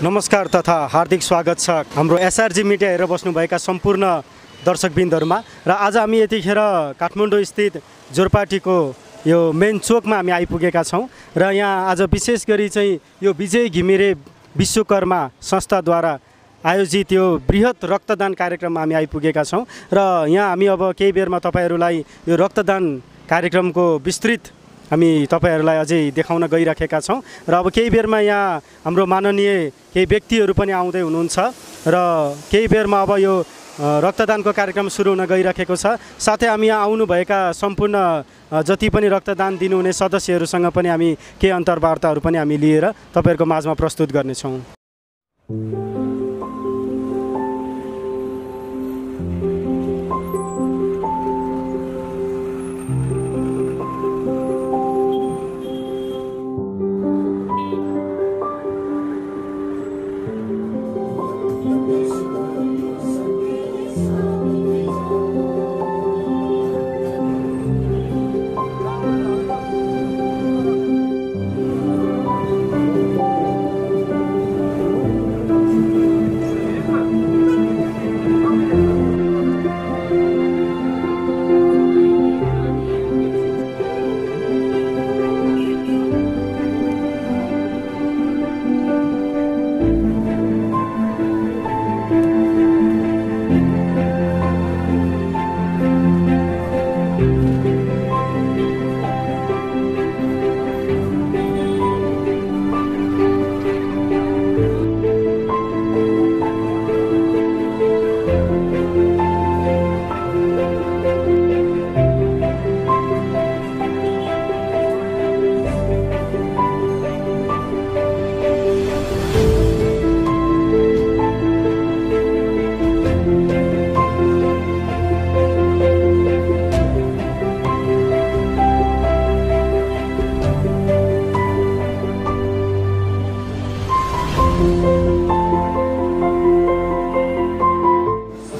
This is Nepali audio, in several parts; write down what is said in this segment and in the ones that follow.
नमस्कार तथा हार्दिक स्वागत छ हाम्रो एसआरजी मिडिया हेरेर बस्नुभएका सम्पूर्ण दर्शकबिन्दहरूमा। र आज हामी यतिखेर काठमाडौँ स्थित जोरपाटीको यो मेन चोकमा हामी आइपुगेका छौँ र यहाँ आज विशेष गरी चाहिँ यो विजय घिमिरे विश्वकर्मा संस्थाद्वारा आयोजित यो बृहत रक्तदान कार्यक्रममा हामी आइपुगेका छौँ र यहाँ हामी अब केही बेरमा तपाईहरूलाई यो रक्तदान कार्यक्रमको विस्तृत हामी तपाईहरूलाई अझै देखाउन गइराखेका छौँ र अब केही बेरमा यहाँ हाम्रो माननीय केही व्यक्तिहरू पनि आउँदै हुनुहुन्छ र केही बेरमा अब यो रक्तदानको कार्यक्रम सुरु हुन गइराखेको छ। साथै हामी यहाँ आउनुभएका सम्पूर्ण जति पनि रक्तदान दिनुहुने सदस्यहरूसँग पनि हामी केही अन्तर्वार्ताहरू पनि हामी लिएर तपाईँहरूको माझमा प्रस्तुत गर्नेछौँ।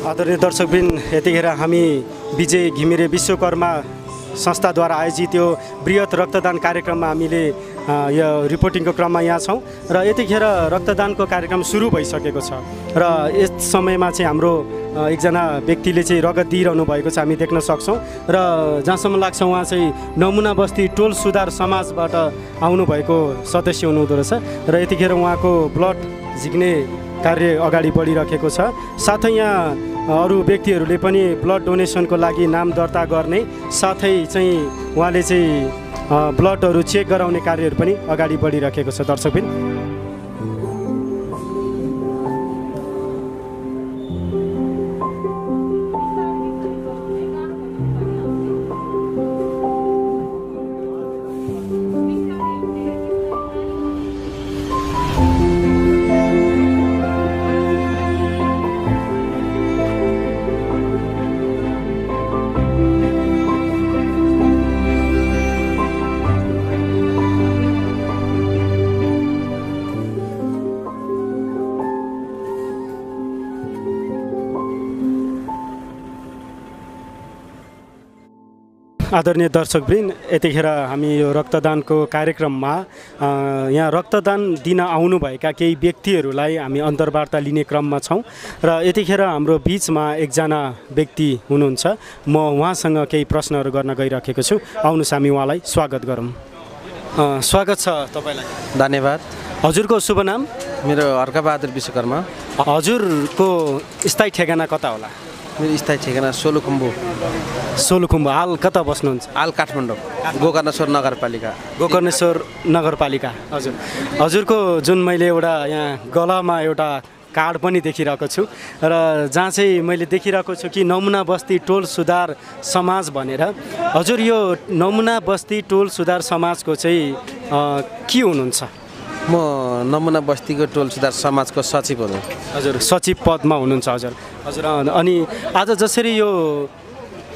आदरणीय दर्शकबिन, यतिखेर हामी विजय घिमिरे विश्वकर्मा संस्थाद्वारा आयोजित यो बृहत रक्तदान कार्यक्रममा हामीले यो रिपोर्टिङको क्रममा यहाँ छौँ र यतिखेर रक्तदानको कार्यक्रम सुरु भइसकेको छ र यस समयमा चाहिँ हाम्रो एकजना व्यक्तिले चाहिँ रगत दिइरहनु भएको छ हामी देख्न सक्छौँ र जहाँसम्म लाग्छ उहाँ चाहिँ नमुना बस्ती टोल सुधार समाजबाट आउनुभएको सदस्य हुनुहुँदो रहेछ र यतिखेर उहाँको ब्लड झिक्ने कार्य अगाडि बढिरहेको छ। साथै यहाँ अरू व्यक्तिहरूले पनि ब्लड डोनेसनको लागि नाम दर्ता गर्ने साथै चाहिँ उहाँले चाहिँ ब्लडहरू चेक गराउने कार्यहरू पनि अगाडि बढिरहेको छ। दर्शकबिन, आदरणीय दर्शकवृन्द, यतिखेर हामी यो रक्तदानको कार्यक्रममा यहाँ रक्तदान दिन आउनुभएका केही व्यक्तिहरूलाई हामी अन्तर्वार्ता लिने क्रममा छौँ र यतिखेर हाम्रो बिचमा एकजना व्यक्ति हुनुहुन्छ। म उहाँसँग केही प्रश्नहरू गर्न गइरहेको छु। आउनुहोस् हामी उहाँलाई स्वागत गरौँ। स्वागत छ तपाईँलाई। धन्यवाद। हजुरको शुभ नाम? मेरो हर्कबहादुर विश्वकर्मा। हजुरको स्थायी ठेगाना कता होला? मेरो स्थायी ठेगाना सोलुखुम्बु। सोलुखुम्बु। हाल कता बस्नुहुन्छ? हाल काठमाडौँ, गोकर्णेश्वर नगरपालिका। गोकर्णेश्वर नगरपालिका। हजुर, हजुरको जुन मैले एउटा यहाँ गलामा एउटा कार्ड पनि देखिरहेको छु र जहाँ चाहिँ मैले देखिरहेको छु कि नमुना बस्ती टोल सुधार समाज भनेर। हजुर, यो नमुना बस्ती टोल सुधार समाजको चाहिँ के हुनुहुन्छ? म नमुना बस्तीको टोल सुधार समाजको सचिव हुँ। हजुर, सचिव पदमा हुनुहुन्छ। हजुर हजुर अनि आज जसरी यो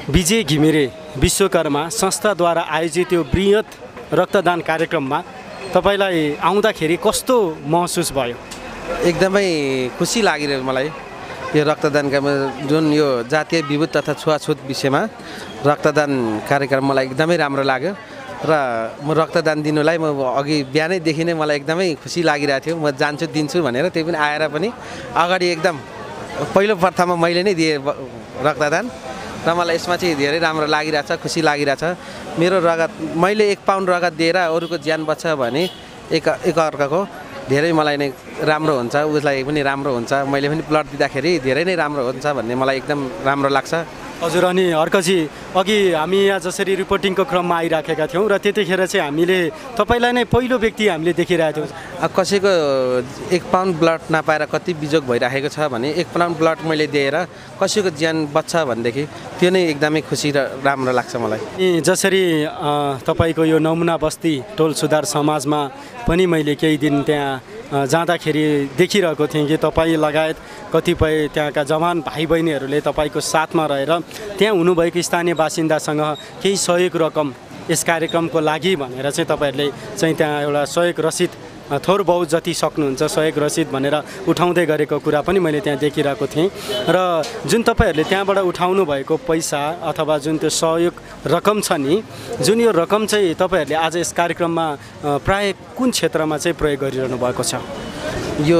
विजय घिमिरे विश्वकर्मा संस्थाद्वारा आयोजित यो बृहत रक्तदान कार्यक्रममा तपाईँलाई आउँदाखेरि कस्तो महसुस भयो? एकदमै खुसी लागिरहेको मलाई। यो रक्तदानका जुन यो जातीय विभेद तथा छुवाछुत विषयमा रक्तदान कार्यक्रम मलाई एकदमै राम्रो लाग्यो र म रक्तदान दिनुलाई म अघि बिहानैदेखि नै मलाई एकदमै खुसी लागिरहेको थियो। म जान्छु दिन्छु भनेर, त्यही पनि आएर पनि अगाडि एकदम पहिलो प्रथममा मैले नै दिएँ रक्तदान र मलाई यसमा चाहिँ धेरै राम्रो लागिरहेछ, खुसी लागिरहेछ। मेरो रगत मैले 1 पाउन्ड रगत दिएर अरूको ज्यान बच्छ भने एकअर्काको धेरै मलाई नै राम्रो हुन्छ, उसलाई पनि राम्रो हुन्छ। मैले पनि ब्लड दिँदाखेरि धेरै नै राम्रो हुन्छ भन्ने मलाई एकदम राम्रो लाग्छ। हजुर, अनि हर्कजी अघि हामी यहाँ जसरी रिपोर्टिङको क्रममा आइराखेका थियौँ र त्यतिखेर चाहिँ हामीले तपाईँलाई नै पहिलो व्यक्ति हामीले देखिरहेको थियौँ। कसैको 1 पाउन्ड ब्लड नपाएर कति बिजोग भइराखेको छ भने 1 पाउन्ड ब्लड मैले दिएर कसैको ज्यान बच्छ भनेदेखि त्यो नै एकदमै खुसी र राम्रो लाग्छ मलाई। जसरी तपाईँको यो नमुना बस्ती टोल सुधार समाजमा पनि मैले केही दिन त्यहाँ जाँदाखेरि देखिरहेको थिएँ कि तपाईँ लगायत कतिपय त्यहाँका जवान भाइ बहिनीहरूले तपाईँको साथमा रहेर त्यहाँ हुनुभएको स्थानीय बासिन्दासँग केही सहयोग रकम यस कार्यक्रमको लागि भनेर चाहिँ तपाईँहरूले चाहिँ त्यहाँ एउटा सहयोग रसिद थोर बहुत जति सक्नुहुन्छ सहयोग रसिद भनेर उठाउँदै गरेको कुरा पनि मैले त्यहाँ देखिरहेको थिएँ। र जुन तपाईँहरूले त्यहाँबाट उठाउनु भएको पैसा अथवा जुन त्यो सहयोग रकम छ नि, जुन यो रकम चाहिँ तपाईँहरूले आज यस कार्यक्रममा प्राय कुन क्षेत्रमा चाहिँ प्रयोग गरिरहनु भएको छ? यो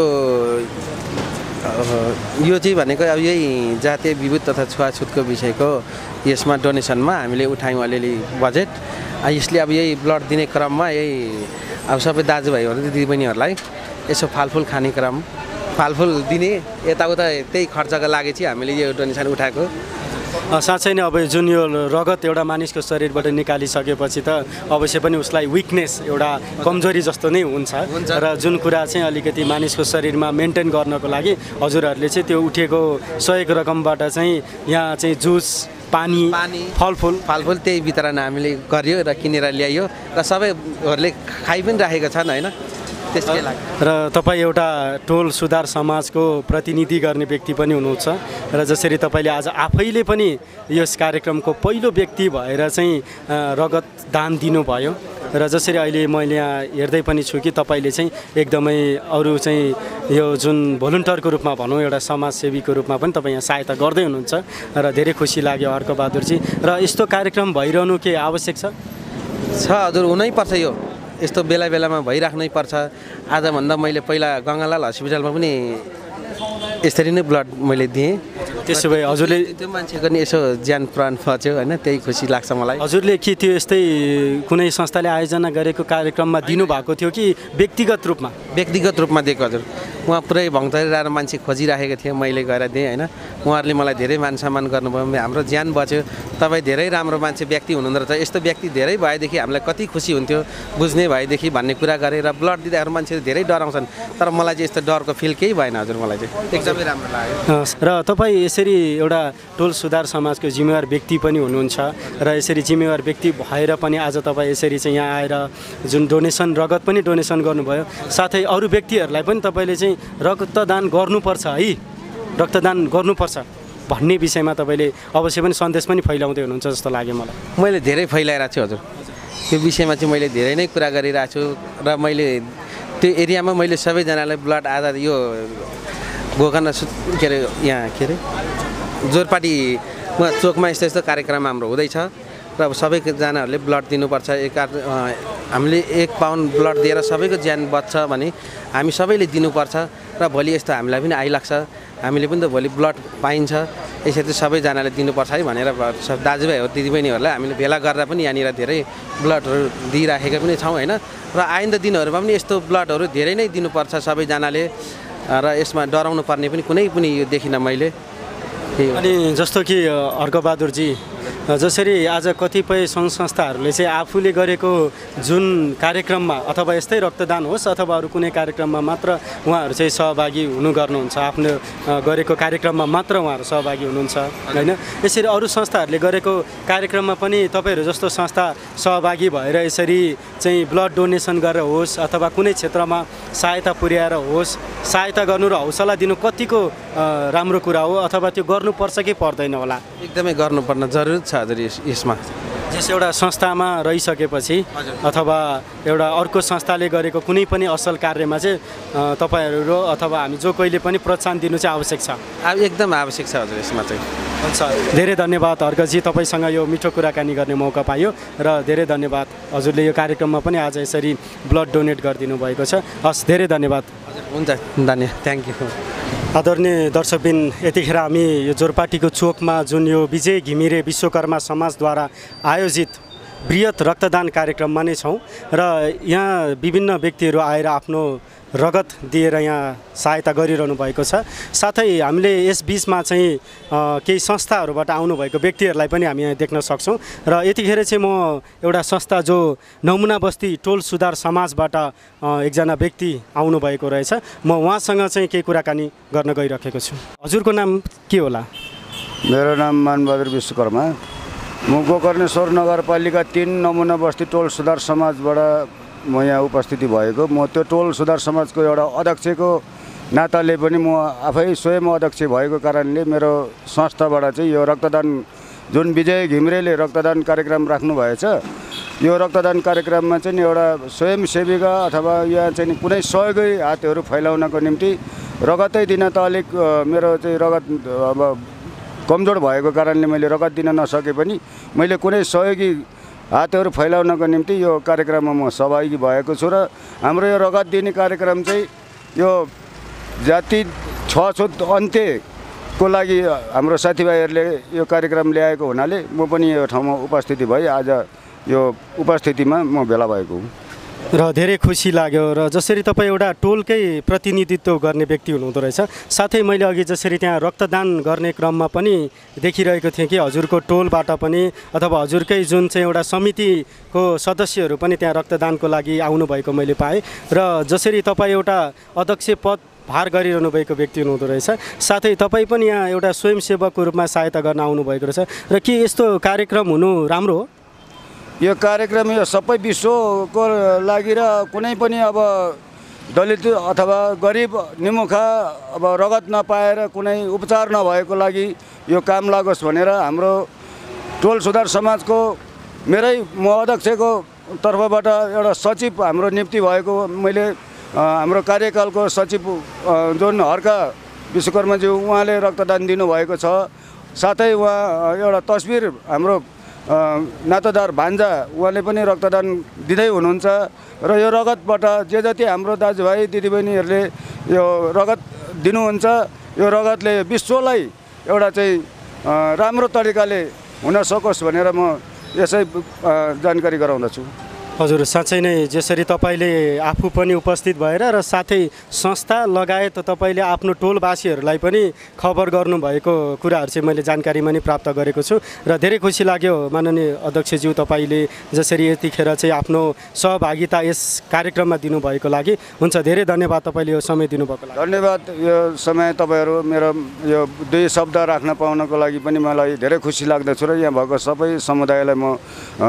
चाहिँ भनेको अब यही जातीय विभेद तथा छुवाछुतको विषयको यसमा डोनेसनमा हामीले उठायौँ अलिअलि बजेट। यसले अब यही ब्लड दिने क्रममा यही अब सबै दाजुभाइहरू दिदीबहिनीहरूलाई यसो फालफुल खाने क्रम, फालफुल दिने यताउता त्यही खर्चका लागि चाहिँ हामीले यो डोनेसन उठाएको। साँच्चै नै अब जुन यो रगत एउटा मानिसको शरीरबाट निकालिसकेपछि त अवश्य पनि उसलाई विकनेस एउटा कमजोरी जस्तो नै हुन्छ र जुन कुरा चाहिँ अलिकति मानिसको शरीरमा मेन्टेन गर्नको लागि हजुरहरूले चाहिँ त्यो उठेको सहयोग रकमबाट चाहिँ यहाँ चाहिँ जुस पानी फलफुल त्यही वितरण हामीले गरियो र किनेर ल्याइयो र सबैहरूले खाइ पनि राखेका छन् होइन। त्यसकै लागि र तपाईँ एउटा टोल सुधार समाजको प्रतिनिधि गर्ने व्यक्ति पनि हुनुहुन्छ र जसरी तपाईँले आज आफैले पनि यस कार्यक्रमको पहिलो व्यक्ति भएर चाहिँ रगत दान दिनुभयो र जसरी अहिले मैले यहाँ हेर्दै पनि छु कि तपाईँले चाहिँ एकदमै अरू चाहिँ यो जुन भोलिन्टियरको रूपमा भनौँ एउटा समाजसेवीको रूपमा पनि तपाईँ यहाँ सहायता गर्दै हुनुहुन्छ र धेरै खुसी लाग्यो हर्कबहादुरजी। र यस्तो कार्यक्रम भइरहनु के आवश्यक छ? हजुर, हुनैपर्छ। यो यस्तो बेला बेलामा भइराख्नै पर्छ। आजभन्दा मैले पहिला गङ्गालाल हस्पिटलमा पनि यसरी नै ब्लड मैले दिएँ। त्यसो भए हजुरले त्यो मान्छेको नि यसो ज्यान प्राण बच्यो होइन, त्यही खुसी लाग्छ मलाई। हजुरले के त्यो यस्तै कुनै संस्थाले आयोजना गरेको कार्यक्रममा दिनुभएको थियो कि व्यक्तिगत रूपमा? व्यक्तिगत रूपमा दिएको हजुर। उहाँ पुरै भङ्गतरिरहेर मान्छे खोजिराखेको थिएँ, मैले गएर दिएँ होइन। उहाँहरूले मलाई धेरै मान सम्मान गर्नुभयो, हाम्रो ज्यान बच्यो। तपाईँ धेरै राम्रो मान्छे व्यक्ति हुनुहुँदो रहेछ, यस्तो व्यक्ति धेरै भएदेखि हामीलाई कति खुसी हुन्थ्यो बुझ्ने भएदेखि भन्ने कुरा गरेर ब्लड दिँदाखेरि मान्छे धेरै डराउँछन्, तर मलाई चाहिँ यस्तो डरको फिल केही भएन हजुर। मलाई चाहिँ एकदमै राम्रो लाग्यो। र तपाईँ यसरी एउटा टोल सुधार समाजको जिम्मेवार व्यक्ति पनि हुनुहुन्छ र यसरी जिम्मेवार व्यक्ति भएर पनि आज तपाईँ यसरी चाहिँ यहाँ आएर जुन डोनेसन रगत पनि डोनेसन गर्नुभयो, साथै अरू व्यक्तिहरूलाई पनि तपाईँले चाहिँ रक्तदान गर्नुपर्छ है, रक्तदान गर्नुपर्छ भन्ने विषयमा तपाईँले अवश्य पनि सन्देश पनि फैलाउँदै हुनुहुन्छ जस्तो लाग्यो मलाई। मैले धेरै फैलाइरहेको छु हजुर। त्यो विषयमा चाहिँ मैले धेरै नै कुरा गरिरहेको छु र मैले त्यो एरियामा मैले सबैजनालाई ब्लड आधा यो गोकर्ण के अरे यहाँ के अरे जोरपाटीमा चोकमा यस्तो यस्तो कार्यक्रम हाम्रो हुँदैछ र सबैजनाहरूले ब्लड दिनुपर्छ। हामीले 1 पाउन्ड ब्लड दिएर सबैको ज्यान बच्छ भने हामी सबैले दिनुपर्छ र भोलि यस्तो हामीलाई पनि आइलाग्छ, हामीले पनि त भोलि ब्लड पाइन्छ, यसरी सबैजनाले दिनुपर्छ है भनेर दाजुभाइहरू दिदीबहिनीहरूलाई हामीले भेला गरेर पनि यहाँनिर धेरै ब्लडहरू दिइराखेका पनि छौँ होइन। र आइन्दा दिनहरूमा पनि यस्तो ब्लडहरू धेरै नै दिनुपर्छ सबैजनाले र यसमा डराउनु पर्ने पनि कुनै पनि यो देखिनँ मैले। अनि जस्तो कि हर्कबहादुरजी जसरी आज कतिपय सङ्घ संस्थाहरूले चाहिँ आफूले गरेको जुन कार्यक्रममा अथवा यस्तै रक्तदान होस् अथवा अरू कुनै कार्यक्रममा मात्र उहाँहरू चाहिँ सहभागी गर्नुहुन्छ, आफ्नो गरेको कार्यक्रममा मात्र उहाँहरू सहभागी हुनुहुन्छ होइन। यसरी अरू संस्थाहरूले गरेको कार्यक्रममा पनि तपाईँहरू जस्तो संस्था सहभागी भएर यसरी चाहिँ ब्लड डोनेसन गरेर होस् अथवा कुनै क्षेत्रमा सहायता पुर्याएर होस्, सहायता गर्नु र हौसला दिनु कतिको राम्रो कुरा हो अथवा त्यो गर्नुपर्छ कि पर्दैन होला? एकदमै गर्नुपर्ने जरुरत छ हजुर यसमा। जस एउटा संस्थामा रहिसकेपछि अथवा एउटा अर्को संस्थाले गरेको कुनै पनि असल कार्यमा चाहिँ तपाईँहरू अथवा हामी जो कोहीले पनि प्रोत्साहन दिनु चाहिँ आवश्यक छ। एकदम आवश्यक छ हजुर यसमा चाहिँ। हुन्छ धेरै धन्यवाद हर्कजी, तपाईँसँग यो मिठो कुराकानी गर्ने मौका पायो र धेरै धन्यवाद हजुरले यो कार्यक्रममा पनि आज यसरी ब्लड डोनेट गरिदिनु भएको छ। हस् धेरै धन्यवाद। हुन्छ धन्यवाद, थ्याङ्क यू। आदरणीय दर्शकबिन, यतिखेर हामी यो जोरपाटीको चोकमा जुन यो विजय घिमिरे विश्वकर्मा समाजद्वारा आयोजित बृहत रक्तदान कार्यक्रममा नै छौँ र यहाँ विभिन्न व्यक्तिहरू आएर आफ्नो रगत दिएर यहाँ सहायता गरिरहनु भएको छ। साथै हामीले यस बिचमा चाहिँ केही संस्थाहरूबाट आउनुभएको व्यक्तिहरूलाई पनि हामी यहाँ देख्न सक्छौँ र यतिखेर चाहिँ म एउटा संस्था जो नमुना बस्ती टोल सुधार समाजबाट एकजना व्यक्ति आउनुभएको रहेछ, म उहाँसँग चाहिँ केही कुराकानी गर्न गइरहेको छु। हजुरको नाम के होला? मेरो नाम मानबहादुर विश्वकर्मा, म गोकर्णेश्वर नगरपालिका 3 नमुना बस्ती टोल सुधार समाजबाट म यहाँ उपस्थिति भएको। म त्यो टोल सुधार समाजको एउटा अध्यक्षको नाताले पनि म आफै स्वयं अध्यक्ष भएको कारणले मेरो संस्थाबाट चाहिँ यो रक्तदान जुन विजय घिमिरेले रक्तदान कार्यक्रम राख्नुभएछ, यो रक्तदान कार्यक्रममा चाहिँ एउटा स्वयंसेविका अथवा यहाँ चाहिँ कुनै सहयोगी हातहरू फैलाउनको निम्ति रगतै दिन त अलिक मेरो चाहिँ रगत अब कमजोर भएको कारणले मैले रगत दिन नसके पनि मैले कुनै सहयोगी हातहरू फैलाउनको निम्ति यो कार्यक्रममा म सहभागी भएको छु र हाम्रो यो रगत दिने कार्यक्रम चाहिँ यो जाति छुवाछुत अन्त्यको लागि हाम्रो साथीभाइहरूले यो कार्यक्रम ल्याएको हुनाले म पनि यो ठाउँमा उपस्थिति भई आज यो उपस्थितिमा म भेला भएको हुँ र धेरै खुसी लाग्यो। र जसरी तपाईँ एउटा टोलकै प्रतिनिधित्व गर्ने व्यक्ति हुनुहुँदो रहेछ, साथै मैले अघि जसरी त्यहाँ रक्तदान गर्ने क्रममा पनि देखिरहेको थिएँ कि हजुरको टोलबाट पनि अथवा हजुरकै जुन चाहिँ एउटा समितिको सदस्यहरू पनि त्यहाँ रक्तदानको लागि आउनुभएको मैले पाएँ र जसरी तपाईँ एउटा अध्यक्ष पद भार गरिरहनु भएको व्यक्ति हुनुहुँदो रहेछ, साथै तपाईँ पनि यहाँ एउटा स्वयंसेवकको रूपमा सहायता गर्न आउनुभएको रहेछ र के यस्तो कार्यक्रम हुनु राम्रो हो? यो कार्यक्रम यो सबै विश्वको लागि र कुनै पनि अब दलित अथवा गरिब निमुखा अब रगत नपाएर कुनै उपचार नभएको लागि यो काम लागोस् भनेर हाम्रो टोल सुधार समाजको मेरै म अध्यक्षको तर्फबाट एउटा सचिव हाम्रो नियुक्ति भएको, मैले हाम्रो कार्यकालको सचिव जुन हर्का विश्वकर्माज्यू उहाँले रक्तदान दिनुभएको छ। साथै उहाँ एउटा तस्बिर हाम्रो नातादार भान्जा उहाँले पनि रक्तदान दिँदै हुनुहुन्छ र यो रगतबाट जे जति हाम्रो दाजुभाइ दिदीबहिनीहरूले यो रगत दिनुहुन्छ, यो रगतले विश्वलाई एउटा चाहिँ राम्रो तरिकाले हुन सकोस् भनेर म यसै जानकारी गराउँदछु। हजुर, साँच्चै नै जसरी तपाईँले आफू पनि उपस्थित भएर र साथै संस्था लगायत तपाईँले आफ्नो टोलवासीहरूलाई पनि खबर गर्नुभएको कुराहरू चाहिँ मैले जानकारीमा नि प्राप्त गरेको छु र धेरै खुसी लाग्यो माननीय अध्यक्षज्यू तपाईँले जसरी यतिखेर चाहिँ आफ्नो सहभागिता यस कार्यक्रममा दिनुभएको लागि। हुन्छ, धेरै धन्यवाद तपाईँले यो समय दिनुभएको लागि। धन्यवाद। यो समय तपाईँहरू मेरो यो 2 शब्द राख्न पाउनको लागि पनि मलाई धेरै खुसी लाग्दछ र यहाँ भएको सबै समुदायलाई म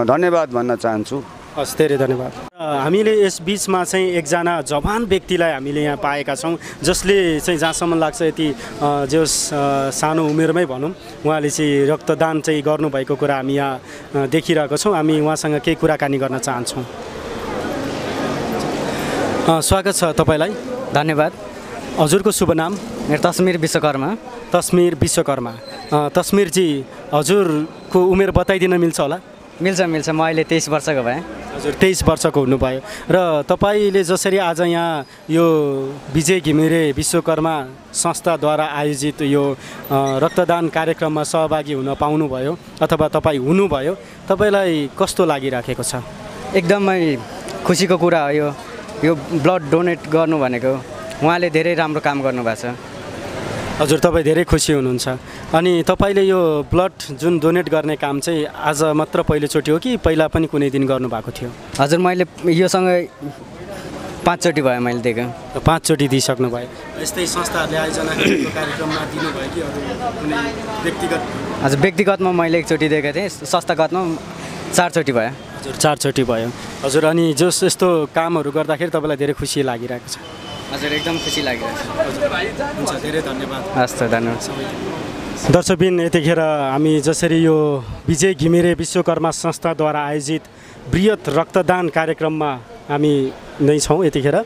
धन्यवाद भन्न चाहन्छु। हस्, धेरै धन्यवाद। हामीले यस बिचमा चाहिँ एकजना जवान व्यक्तिलाई हामीले यहाँ पाएका छौँ जसले चाहिँ जहाँसम्म लाग्छ यति जो सानो उमेरमै भनौँ उहाँले चाहिँ रक्तदान चाहिँ गर्नुभएको कुरा हामी यहाँ देखिरहेको छौँ। हामी उहाँसँग केही कुराकानी गर्न चाहन्छौँ। स्वागत छ तपाईँलाई। धन्यवाद। हजुरको शुभ नाम? मेरो तस्मिर विश्वकर्मा। तस्मिर विश्वकर्मा। तस्मिरजी, हजुरको उमेर बताइदिन मिल्छ होला? मिल्छ। म अहिले 23 वर्षको भएँ। हजुर 23 वर्षको हुनुभयो र तपाईँले जसरी आज यहाँ यो विजय घिमिरे विश्वकर्मा संस्थाद्वारा आयोजित यो रक्तदान कार्यक्रममा सहभागी हुन पाउनुभयो अथवा तपाईँ हुनुभयो, तपाईँलाई कस्तो लागिराखेको छ? एकदमै खुसीको कुरा हो यो ब्लड डोनेट गर्नु भनेको। उहाँले धेरै राम्रो काम गर्नुभएको छ। हजुर, तपाईँ धेरै खुसी हुनुहुन्छ। अनि तपाईँले यो ब्लड जुन डोनेट गर्ने काम चाहिँ आज मात्र पहिलोचोटि हो कि पहिला पनि कुनै दिन गर्नुभएको थियो? हजुर, मैले योसँग 5 चोटि भयो मैले दिएको। 5 चोटि दिइसक्नु भयो। यस्तै संस्थाहरूले आयोजना गरेको कार्यक्रममा दिनुभयो कि अरू कुनै व्यक्तिगत? हजुर, व्यक्तिगतमा मैले 1 चोटि दिएको थिएँ, संस्थागतमा 4 चोटि भयो। हजुर, 4 चोटि भयो। हजुर, अनि जस यस्तो कामहरू गर्दाखेरि तपाईँलाई धेरै खुसी लागिरहेको छ? हजुर, एकदम खुसी लागिरहेको छ। हुन्छ, धेरै धन्यवाद। हस् त, धन्यवाद। दर्शकबिन, यतिखेर हामी जसरी यो विजय घिमिरे विश्वकर्मा संस्थाद्वारा आयोजित बृहत रक्तदान कार्यक्रममा हामी नै छौँ यतिखेर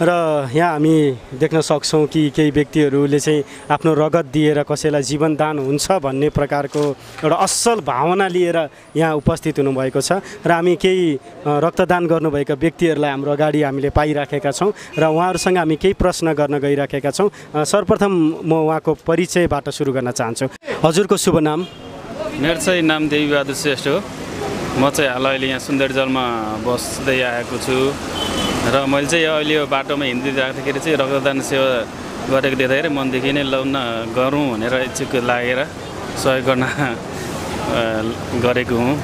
र यहाँ हामी देख्न सक्छौँ कि केही व्यक्तिहरूले चाहिँ आफ्नो रगत दिएर कसैलाई जीवनदान हुन्छ भन्ने प्रकारको एउटा असल भावना लिएर यहाँ उपस्थित हुनुभएको छ र हामी केही रक्तदान गर्नुभएका व्यक्तिहरूलाई हाम्रो अगाडि हामीले पाइराखेका छौँ र उहाँहरूसँग हामी केही प्रश्न गर्न गइराखेका छौँ। सर्वप्रथम म उहाँको परिचयबाट सुरु गर्न चाहन्छु। हजुरको शुभ नाम? मेरो चाहिँ नाम देवीबहादुर श्रेष्ठ हो। म चाहिँ हाल अहिले यहाँ सुन्दरजलमा बस्दै आएको छु र मैले चाहिँ अहिले यो बाटोमा हिँड्दै जाँदाखेरि चाहिँ रक्तदान सेवा गरेको देख्दाखेरि मनदेखि नै ल न गरौँ भनेर इच्छुक लागेर सहयोग गर्न गरेको हुँ।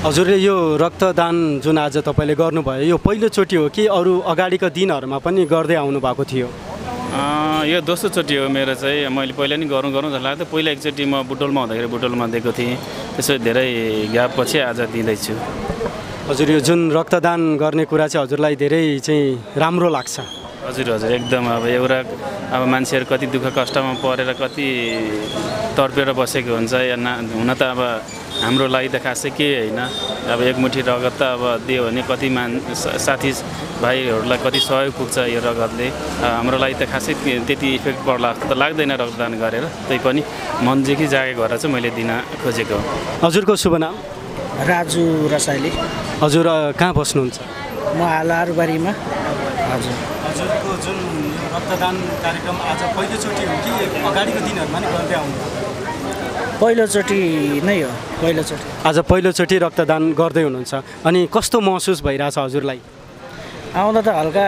हजुरले यो रक्तदान जुन आज तपाईँले गर्नुभयो यो पहिलोचोटि हो कि अरू अगाडिको दिनहरूमा पनि गर्दै आउनु भएको थियो? यो दोस्रो चोटि हो मेरो चाहिँ। मैले पहिला नि गरौँ जस्तो लाग्थ्यो। पहिला एकचोटि म बुटोलमा हुँदाखेरि बुटोलमा दिएको थिएँ, त्यसो धेरै ग्याप पछि आज दिँदैछु। हजुर यो जुन रक्तदान गर्ने कुरा चाहिँ हजुरलाई धेरै चाहिँ राम्रो लाग्छ? हजुर हजुर एकदम। अब एउटा अब मान्छेहरू कति दुःख कष्टमा परेर कति तर्पेर बसेको हुन्छ या हुन त अब हाम्रो लागि त खासै केही होइन। अब एकमुठी रगत त अब दियो भने कति साथी भाइहरूलाई कति सहयोग पुग्छ यो रगतले। हाम्रो लागि त खासै त्यति इफेक्ट पर्ला जस्तो त लाग्दैन रक्तदान गरेर, त्यही पनि मनदेखि जागेको भएर चाहिँ मैले दिन खोजेको हो। हजुरको शुभ नाम? राजु रसाइली। हजुर कहाँ बस्नुहुन्छ? म हाल आरुबारीमा। हजुर हजुरको जुन रक्तदान कार्यक्रम आज पहिलोचोटि हो कि अगाडिको दिनहरूमा नि गर्दै आउनु? पहिलोचोटि नै हो, पहिलोचोटि। आज पहिलोचोटि रक्तदान गर्दै हुनुहुन्छ, अनि कस्तो महसुस भइरहेछ हजुरलाई? आउँदा त हल्का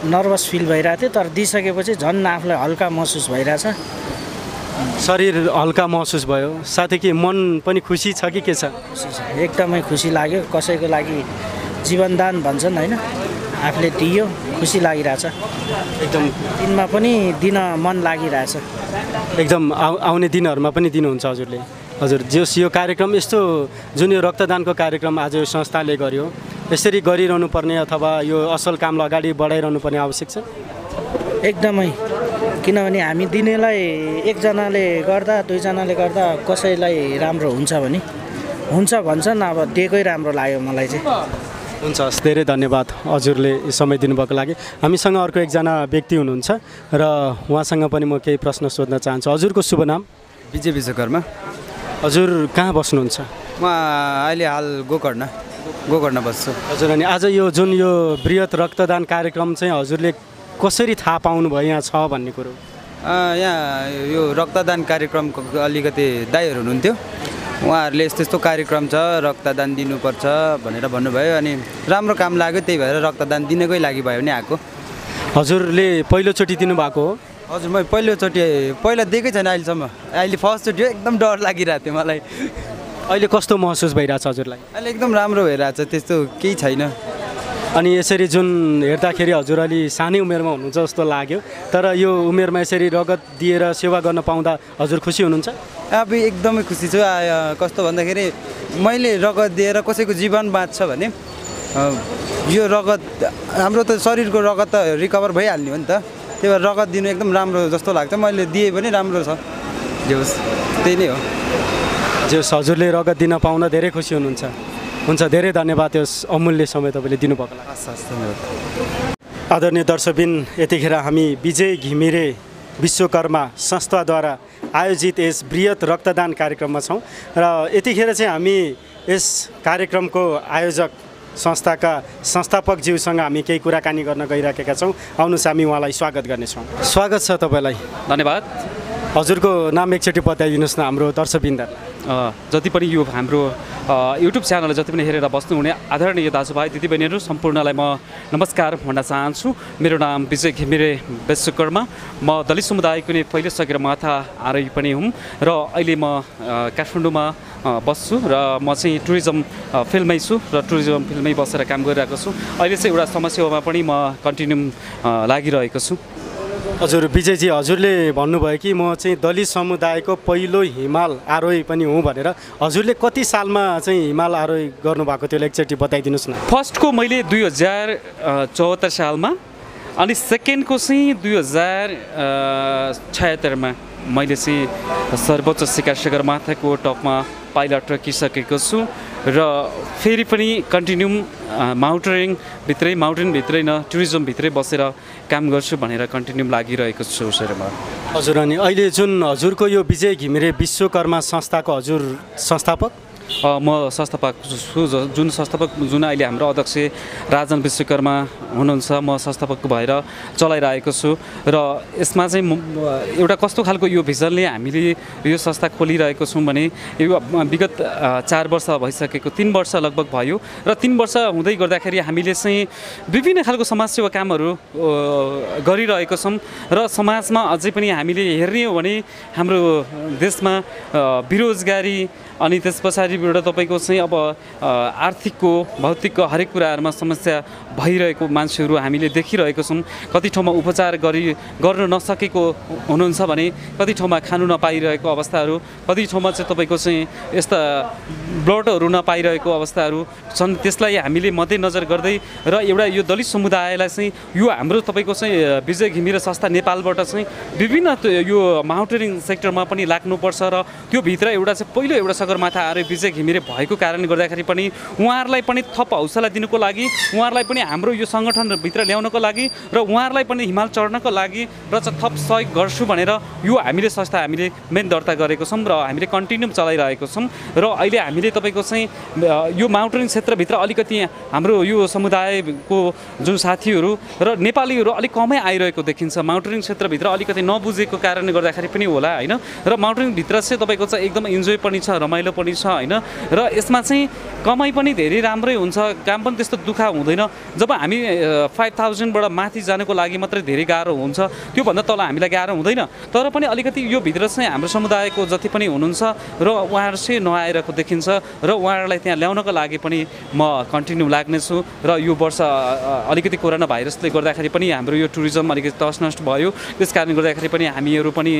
नर्भस फिल भइरहेको थियो, तर दिइसकेपछि झन् आफूलाई हल्का महसुस भइरहेछ। शरीर हल्का महसुस भयो, साथै कि मन पनि खुसी छ कि के छ? एकदमै खुसी लाग्यो। कसैको लागि जीवनदान भन्छन् होइन, आफूले दियो खुसी लागिरहेछ। एकदम दिनमा पनि दिन मन लागिरहेछ। एकदम आउने दिनहरूमा पनि दिनुहुन्छ हजुरले? हजुर जस यो कार्यक्रम यस्तो जुन यो रक्तदानको कार्यक्रम आज यो संस्थाले गर्यो, यसरी गरिरहनु पर्ने अथवा यो असल कामलाई अगाडि बढाइरहनु पर्ने आवश्यक छ? एकदमै। किनभने हामी दिनेलाई एकजनाले गर्दा दुईजनाले गर्दा कसैलाई राम्रो हुन्छ भने हुन्छ भन्छन्। अब दिएकै राम्रो लाग्यो मलाई चाहिँ। हुन्छ, हस्, धेरै धन्यवाद हजुरले समय दिनुभएको लागि। हामीसँग अर्को एकजना व्यक्ति हुनुहुन्छ र उहाँसँग पनि म केही प्रश्न सोध्न चाहन्छु। हजुरको शुभ नाम? विजय विश्वकर्मा। हजुर कहाँ बस्नुहुन्छ? म अहिले हाल गोकर्ण बस्छु। हजुर, अनि आज यो जुन यो बृहत रक्तदान कार्यक्रम चाहिँ हजुरले कसरी थाहा पाउनुभयो यहाँ छ भन्ने कुरो? यहाँ यो रक्तदान कार्यक्रमको अलिकति दाइहरू हुनुहुन्थ्यो, उहाँहरूले यस्तो कार्यक्रम छ रक्तदान दिनुपर्छ भनेर भन्नुभयो, अनि राम्रो काम लाग्यो, त्यही भएर रक्तदान दिनकै लागि भयो भने आएको। हजुरले पहिलोचोटि दिनुभएको हो? हजुर, म पहिला दिएकै छैन अहिलेसम्म। अहिले फर्स्टचोटि हो, एकदम डर लागिरहेको थियो मलाई। अहिले कस्तो महसुस भइरहेछ हजुरलाई? अहिले एकदम राम्रो भइरहेछ, त्यस्तो केही छैन। अनि यसरी जुन हेर्दाखेरि हजुर अलि सानै उमेरमा हुनुहुन्छ जस्तो लाग्यो, तर यो उमेरमा यसरी रगत दिएर सेवा गर्न पाउँदा हजुर खुसी हुनुहुन्छ? अब एकदमै खुसी छु। कस्तो भन्दाखेरि मैले रगत दिएर कसैको जीवन बाँच्छ भने यो रगत हाम्रो त शरीरको रगत त रिकभर भइहाल्ने हो नि त, त्यही भएर रगत दिनु एकदम राम्रो जस्तो लाग्छ। मैले दिएँ पनि राम्रो छ, जे होस् त्यही नै हो। जे होस्, हजुरले रगत दिन पाउँदा धेरै खुसी हुनुहुन्छ। हुन्छ, धेरै धन्यवाद यस अमूल्य समय तपाईँले दिनुभएको लागि। धन्यवाद। आदरणीय दर्शकबिन, यतिखेर हामी विजय घिमिरे विश्वकर्मा संस्थाद्वारा आयोजित यस बृहत रक्तदान कार्यक्रममा छौँ र यतिखेर चाहिँ हामी यस कार्यक्रमको आयोजक संस्थाका संस्थापकज्यूसँग हामी केही कुराकानी गर्न गइराखेका छौँ। आउनुहोस् हामी उहाँलाई स्वागत गर्नेछौँ। स्वागत छ तपाईँलाई। धन्यवाद। हजुरको नाम एकचोटि बताइदिनुहोस् न हाम्रो दर्शकबिन्दलाई। जति पनि यो हाम्रो युट्युब च्यानललाई जति पनि हेरेर बस्नुहुने आदरणीय दाजुभाइ दिदीबहिनीहरू सम्पूर्णलाई म नमस्कार भन्न चाहन्छु। मेरो नाम विजय घिमिरे विश्वकर्मा। म दलित समुदायको नै पहिले सकेर माथा आरोही पनि हुँ र अहिले म काठमाडौँमा बस्छु र म चाहिँ टुरिज्म फिल्डमै छु र टुरिज्म फिल्डमै बसेर काम गरिरहेको छु। अहिले चाहिँ एउटा समाजसेवामा पनि म कन्टिन्यू लागिरहेको छु। हजुर विजयजी, हजुरले भन्नुभयो कि म चाहिँ दलित समुदायको पहिलो हिमाल आरोही पनि हुँ भनेर। हजुरले कति सालमा चाहिँ हिमाल आरोही गर्नुभएको थियो एकचोटि बताइदिनुहोस् न। फर्स्टको मैले 2074 सालमा, अनि सेकेन्डको चाहिँ 2076 मा मैले चाहिँ सर्वोच्च शिखर सगरमाथाको टपमा पाइलट राखिसकेको छु र फेरि पनि कन्टिन्यू माउन्टेनभित्रै न टुरिज्मभित्रै बसेर काम गर्छु भनेर कन्टिन्यू लागिरहेको छु शरीरमा। हजुर, अनि अहिले जुन हजुरको यो विजय घिमिरे विश्वकर्मा संस्थाको हजुर संस्थापक? म संस्थापक छु, जुन अहिले हाम्रो अध्यक्ष राजन विश्वकर्मा हुनुहुन्छ, म संस्थापक भएर चलाइरहेको छु। र यसमा चाहिँ एउटा कस्तो खालको यो भिजनले हामीले यो संस्था खोलिरहेको छौँ भने यो विगत 4 वर्ष भइसकेको, 3 वर्ष लगभग भयो र 3 वर्ष हुँदै गर्दाखेरि हामीले चाहिँ विभिन्न खालको समाजसेवा कामहरू गरिरहेको छौँ र समाजमा अझै पनि हामीले हेर्ने हो भने हाम्रो देशमा बेरोजगारी अनि त्यस पछाडिबाट तपाईँको चाहिँ अब आर्थिकको भौतिकको हरेक कुराहरूमा समस्या भइरहेको मान्छेहरू हामीले देखिरहेको छौँ। कति ठाउँमा उपचार गर्न नसकेको हुनुहुन्छ भने कति ठाउँमा खानु नपाइरहेको अवस्थाहरू, कति ठाउँमा चाहिँ तपाईँको चाहिँ यस्ता ब्लडहरू नपाइरहेको अवस्थाहरू छन्। त्यसलाई हामीले मध्यनजर गर्दै र एउटा यो दलित समुदायलाई चाहिँ यो हाम्रो तपाईँको चाहिँ विजय घिमिरे संस्था नेपालबाट चाहिँ विभिन्न यो माउन्टेनिङ सेक्टरमा पनि लाग्नुपर्छ र त्यो भित्र एउटा चाहिँ पहिलो एउटा सगरमाथा आएर विजय घिमिरे भएको कारणले गर्दाखेरि पनि उहाँहरूलाई पनि थप हौसला दिनुको लागि, उहाँहरूलाई पनि हाम्रो यो सङ्गठनभित्र ल्याउनको लागि र उहाँहरूलाई पनि हिमाल चढ्नको लागि र थप सहयोग गर्छु भनेर यो हामीले संस्था हामीले मेन दर्ता गरेको छौँ र हामीले कन्टिन्यू चलाइरहेको छौँ। र अहिले हामीले तपाईँको चाहिँ यो माउन्टेनिङ क्षेत्रभित्र अलिकति हाम्रो यो समुदायको जुन साथीहरू र नेपालीहरू अलिक कमै आइरहेको देखिन्छ। माउन्टेनिङ क्षेत्रभित्र अलिकति नबुझेको कारणले गर्दाखेरि पनि होला होइन। र माउन्टेनिङभित्र चाहिँ तपाईँको चाहिँ एकदम इन्जोय पनि छ, रमाइलो पनि छ होइन। र यसमा चाहिँ कमाइ पनि धेरै राम्रै हुन्छ, काम पनि त्यस्तो दुःख हुँदैन। जब हामी 5000बाट माथि जानको लागि मात्रै धेरै गाह्रो हुन्छ, त्योभन्दा तल हामीलाई गाह्रो हुँदैन। तर पनि अलिकति यो भित्र चाहिँ हाम्रो समुदायको जति पनि हुनुहुन्छ र उहाँहरू चाहिँ नआइरहेको देखिन्छ र उहाँहरूलाई त्यहाँ ल्याउनको लागि पनि म कन्टिन्यू लाग्नेछु। र यो वर्ष अलिकति कोरोना भाइरसले गर्दाखेरि पनि हाम्रो यो टुरिज्म अलिकति तसनस भयो, त्यस कारणले गर्दाखेरि पनि हामीहरू पनि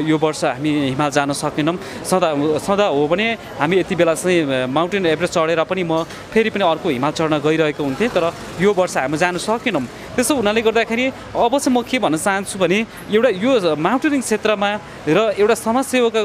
यो वर्ष हामी हिमाल जान सकेनौँ। सदा हो भने हामी यति बेला चाहिँ माउन्टेन एभरेस्ट चढेर पनि म फेरि पनि अर्को हिमाल चढ्न गइरहेको हुन्थेँ, तर यो वर्ष हामी जानु सकेनौँ। त्यसो हुनाले गर्दाखेरि अब चाहिँ म के भन्न चाहन्छु भने एउटा यो माउन्टेनिङ क्षेत्रमा र एउटा समाजसेवाको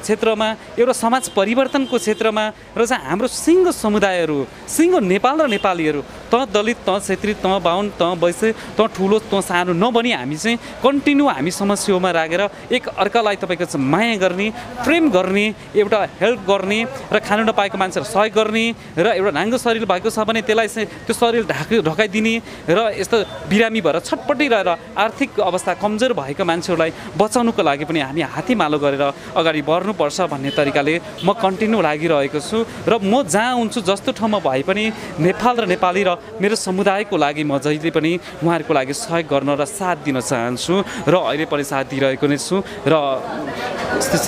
क्षेत्रमा, एउटा समाज परिवर्तनको क्षेत्रमा र चाहिँ हाम्रो सिङ्गो समुदायहरू, सिङ्गो नेपाल र नेपालीहरू, त दलित, त क्षेत्री, त बाहुन, त वैश्य, त ठुलो, त सानो नबनी हामी चाहिँ कन्टिन्यू हामी समाजसेवामा राखेर एक अर्कालाई तपाईँको चाहिँ माया गर्ने, प्रेम गर्ने, एउटा हेल्प गर्ने र खानु नपाएको मान्छेलाई सहयोग गर्ने र एउटा नाङ्गो शरीर भएको छ भने त्यसलाई चाहिँ त्यो शरीर ढकाइदिने र यस्तो बिरामी भएर छटपटिरहेर आर्थिक अवस्था कमजोर भएको मान्छेहरूलाई बचाउनुको लागि पनि हामी हातीमालो गरेर अगाडि बढ्नुपर्छ भन्ने तरिकाले म कन्टिन्यू लागिरहेको छु। र म जहाँ हुन्छु, जस्तो ठाउँमा भए पनि नेपाल र नेपाली र मेरो समुदायको लागि म जहिले पनि उहाँहरूको लागि सहयोग गर्न र साथ दिन चाहन्छु र अहिले पनि साथ दिइरहेको नै छु र यस्तै छ।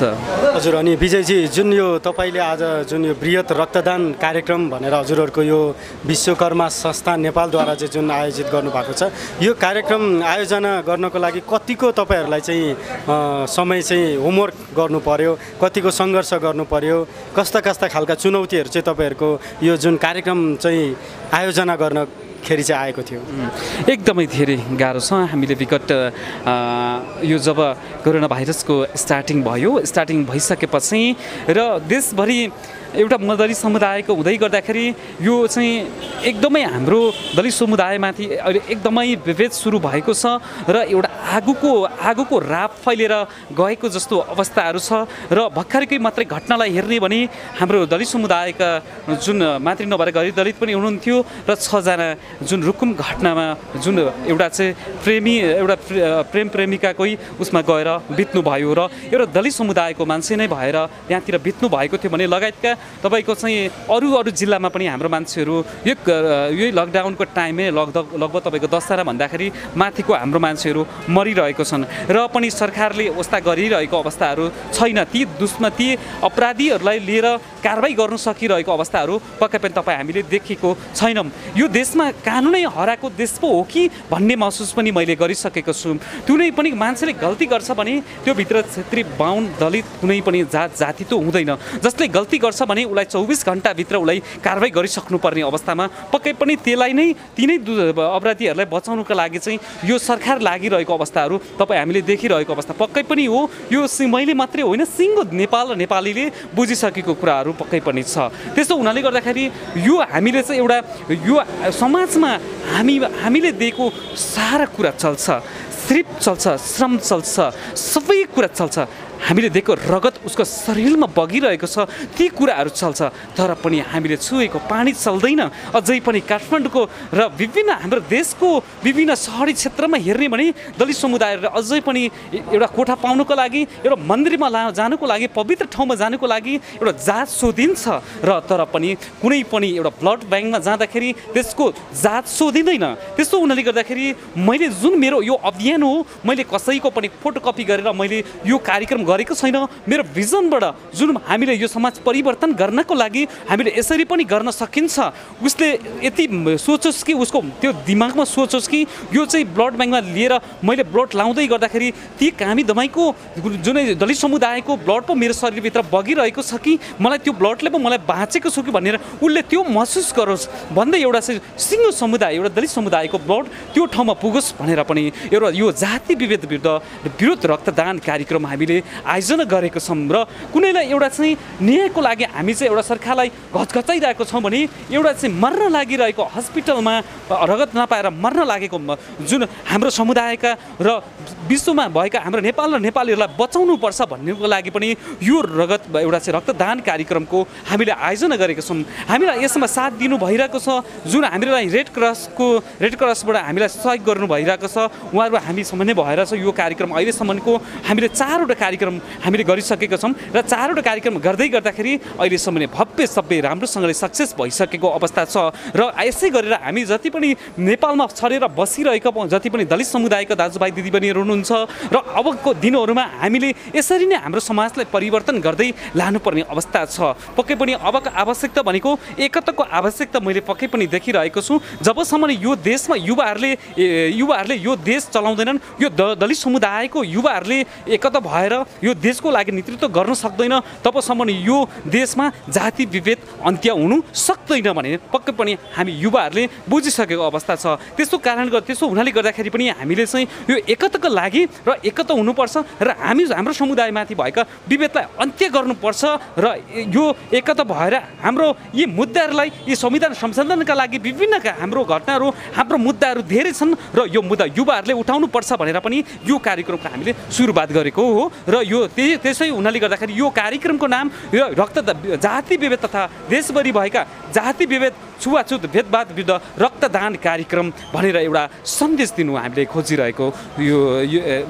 हजुर, अनि विजयजी, जुन यो तपाईँले आज जुन यो बृहत रक्तदान कार्यक्रम भनेर हजुरहरूको यो विश्वकर्मा संस्था नेपालद्वारा चाहिँ जुन आयोजित गर्नुभएको छ, यो कार्यक्रम आयोजना गर्नको लागि कतिको तपाईँहरूलाई चाहिँ समय चाहिँ होमवर्क गर्नु पर्यो, कतिको सङ्घर्ष गर्नु पर्यो, कस्ता कस्ता खालका चुनौतीहरू चाहिँ तपाईँहरूको यो जुन कार्यक्रम चाहिँ आयोजना गर्नखेरि चाहिँ आएको थियो? एकदमै धेरै गाह्रो छ। हामीले विगत यो जब कोरोना भाइरसको स्टार्टिङ भइसकेपछि र देशभरि एउटा दलित समुदायको हुँदै गर्दाखेरि यो चाहिँ एकदमै हाम्रो दलित समुदायमाथि अहिले एकदमै विभेद सुरु भएको छ र एउटा आगोको राप फैलेर गएको जस्तो अवस्थाहरू छ। र भर्खरकै मात्रै घटनालाई हेर्ने भने हाम्रो दलित समुदायका जुन मात्रै नभएर गरीब दलित पनि हुनुहुन्थ्यो र 6 जना जुन रुकुम घटनामा जुन एउटा चाहिँ प्रेम प्रेमिकाकै उसमा गएर बित्नु भयो र एउटा दलित समुदायको मान्छे नै भएर त्यहाँतिर बित्नु भएको थियो भने लगायतका तपाईँको चाहिँ अरू जिल्लामा पनि हाम्रो मान्छेहरू यही लकडाउनको टाइममै लगभग तपाईँको 10 जना भन्दाखेरि माथिको हाम्रो मान्छेहरू मरिरहेको छन् र पनि सरकारले व्यवस्था गरिरहेको अवस्थाहरू छैन। ती अपराधीहरूलाई लिएर कारबाही गर्न सकिरहेको अवस्थाहरू पक्कै पनि हामीले देखेको छैनौँ। यो देशमा कानुनै हराएको देश पो हो कि भन्ने महसुस पनि मैले गरिसकेको छु। कुनै पनि मान्छेले गल्ती गर्छ भने त्यो भित्र क्षेत्री, बाहुन, दलित कुनै पनि जाति त हुँदैन। जसले गल्ती गर्छ भने उसलाई 24 घन्टाभित्र उसलाई कारवाही गरिसक्नुपर्ने अवस्थामा पक्कै पनि त्यसलाई नै तिनै अपराधीहरूलाई बचाउनुको लागि चाहिँ यो सरकार लागिरहेको अवस्थाहरू तपाईँ हामीले देखिरहेको अवस्था पक्कै पनि हो। यो मैले मात्रै होइन सिङ्गो नेपाल र नेपालीले बुझिसकेको कुराहरू पक्कै पनि छ। त्यस्तो हुनाले गर्दाखेरि यो हामीले चाहिँ एउटा यो समाजमा हामीले दिएको सारा कुरा चल्छ, सिर्फ चल्छ, श्रम चल्छ, सबै कुरा चल्छ। हामीले दिएको रगत उसको शरीरमा बगिरहेको छ, ती कुराहरू चल्छ। तर पनि हामीले छुएको पानी चल्दैन। अझै पनि काठमाडौँको र विभिन्न हाम्रो देशको विभिन्न सहरी क्षेत्रमा हेर्ने भने दलित समुदायहरूले अझै पनि एउटा कोठा पाउनुको लागि, एउटा मन्दिरमा जानुको लागि, पवित्र ठाउँमा जानुको लागि एउटा जात सोधिन्छ र तर पनि कुनै पनि एउटा ब्लड ब्याङ्कमा जाँदाखेरि त्यसको जात सोधिँदैन। त्यस्तो हुनाले गर्दाखेरि मैले जुन मेरो यो अभियान हो, मैले कसैको पनि फोटोकपी गरेर मैले यो कार्यक्रम गरेको छैन। मेरो भिजनबाट जुन हामीले यो समाज परिवर्तन गर्नको लागि हामीले यसरी पनि गर्न सकिन्छ, उसले यति सोचोस् कि उसको त्यो दिमागमा सोचोस् कि यो चाहिँ ब्लड ब्याङ्कमा लिएर मैले ब्लड लाउँदै गर्दाखेरि ती कामी दमाईको जुनै दलित समुदायको ब्लड पो मेरो शरीरभित्र बगिरहेको छ कि मलाई त्यो ब्लडले पो मलाई बाँचेको छु कि भनेर उसले त्यो महसुस गरोस् भन्दै एउटा चाहिँ सिङ्गो समुदाय, एउटा दलित समुदायको ब्लड त्यो ठाउँमा पुगोस् भनेर पनि एउटा यो जाति विरोध रक्तदान कार्यक्रम हामीले आयोजना गरेको छौँ। र कुनैलाई एउटा चाहिँ न्यायको लागि हामी चाहिँ एउटा सरकारलाई घचघचाइरहेको छौँ भने एउटा चाहिँ मर्न लागिरहेको हस्पिटलमा रगत नपाएर मर्न लागेको जुन हाम्रो समुदायका र विश्वमा भएका हाम्रो नेपाल र नेपालीहरूलाई बचाउनुपर्छ भन्नेको लागि पनि यो रगत एउटा चाहिँ रक्तदान कार्यक्रमको हामीले आयोजना गरेको छौँ। हामीलाई यसमा साथ दिनु भइरहेको छ जुन हामीलाई रेड क्रसबाट हामीलाई सहयोग गर्नु भइरहेको छ, उहाँहरू हामीसँग नै भएर छ। यो कार्यक्रम अहिलेसम्मको हामीले 4वटा कार्यक्रम हामीले गरिसकेका छौँ र 4वटा कार्यक्रम गर्दै गर्दाखेरि अहिलेसम्म भव्य राम्रोसँगले सक्सेस भइसकेको अवस्था छ। र यसै गरेर हामी जति पनि नेपालमा छरेर बसिरहेका जति पनि दलित समुदायका दाजुभाइ दिदीबहिनीहरू हुनुहुन्छ र अबको दिनहरूमा हामीले यसरी नै हाम्रो समाजलाई परिवर्तन गर्दै लानुपर्ने अवस्था छ। पक्कै पनि अबको आवश्यकता भनेको एकताको आवश्यकता मैले पक्कै पनि देखिरहेको छु। जबसम्म यो देशमा युवाहरूले यो देश चलाउँदैनन्, यो दलित समुदायको युवाहरूले एकता भएर यो देशको लागि नेतृत्व गर्न सक्दैन, तबसम्म यो देशमा जाति विभेद अन्त्य हुनु सक्दैन भने पक्कै पनि हामी युवाहरूले बुझिसकेको अवस्था छ। त्यसो हुनाले गर्दाखेरि पनि हामीले चाहिँ यो एकताको लागि र एकता हुनुपर्छ र हाम्रो समुदायमाथि भएका विभेदलाई अन्त्य गर्नुपर्छ र यो एकता भएर हाम्रो यी मुद्दाहरूलाई यी संविधान संशोधनका लागि विभिन्न हाम्रो घटनाहरू हाम्रो मुद्दाहरू धेरै छन् र यो मुद्दा युवाहरूले उठाउनुपर्छ भनेर पनि यो कार्यक्रमको हामीले सुरुवात गरेको हो। र यो त्यसै हुनाले गर्दाखेरि यो कार्यक्रमको नाम यो जाति विभेद तथा देशभरि भएका जाति विभेद छुवाछुत भेदभाद विरुद्ध रक्तदान कार्यक्रम भनेर एउटा सन्देश दिनु हामीले खोजिरहेको यो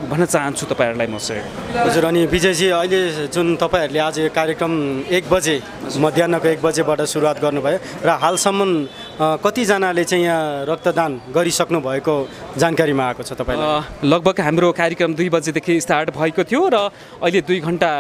भन्न चाहन्छु तपाईँहरूलाई म चाहिँ। हजुर, अनि विजयजी अहिले जुन तपाईँहरूले आज यो कार्यक्रम 1 बजे मध्याहको 1 बजेबाट सुरुवात गर्नुभयो र हालसम्म कतिजनाले चाहिँ यहाँ रक्तदान गरिसक्नु भएको जानकारीमा आएको छ तपाईँलाई? लगभग हाम्रो कार्यक्रम 2 बजेदेखि स्टार्ट भएको थियो र अहिले 2 घन्टा